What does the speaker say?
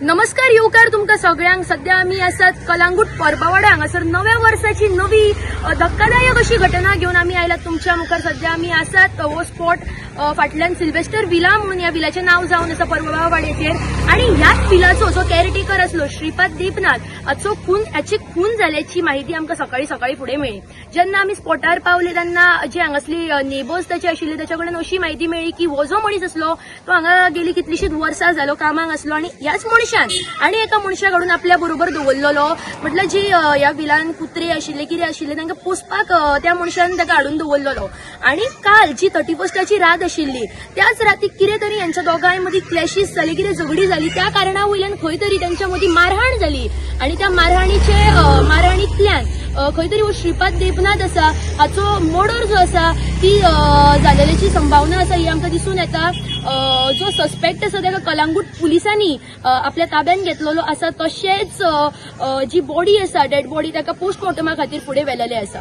नमस्कार येवकार तुमकां सगळ्यांक. सध्या आमी आसात कलांगूट परबावाड्या हांगासर नव्या वर्साची नवी धक्कादायक अशी घटना घेऊन आमी आयलात तुमच्या मुखार. सध्या आमी आसात हो स्पॉट फाटल्यान सिल्वेस्टर विला म्हणून ह्या विलाचें नाव जावन आसा परबावाड्याचेर. आणि ह्याच विलाचो जो कॅरटेकर आसलो श्रीपाद देपनाथ हाची खून जाल्याची माहिती आमकां सकाळी फुडें मेळ्ळी. जेन्ना आमी स्पॉटार पावले तेन्ना जे हांगासली नेबर्स ताचे आशिल्ले ताचे कडल्यान अशी माहिती मेळ्ळी की हो जो मनीस आसलो तो हांगा गेली कितलीशीच वर्सां जालो कामाक आसलो आणि ह्याच मनशान आणि एका मनशाकडून आपल्या बरोबर दवरलेलो. म्हटल्यार जी ह्या विलान कुत्रे आशिल्ले कितें आशिल्ले तांकां पोसपाक त्या मनशान ताका हाडून दवरलेलो. आणि काल जी 31ची रात आशिल्ली त्याच रातीक कितें तरी यांच्या दोगांय मदीं क्लॅशीस जाली, कितें झगडी जाली. त्या कारणां वयल्यान खंय तरी त्यांच्या मदीं मारहाण जाली आणि त्या मारहाणींतल्यान खंय तरी हो श्रीपाद देपनाथ आसा हाचो मर्डर जो आसा ती जालेल्याची संभावना आसा ही आमकां दिसून येता. जो सस्पेक्ट आसा ताका कलांगूट पुलिसांनी आपल्या ताब्यात घेतलेलो आसा. तशेंच जी बॉडी आसा डेड बॉडी ताका पोस्टमॉर्टमा खातीर फुडें व्हेलेले आसा.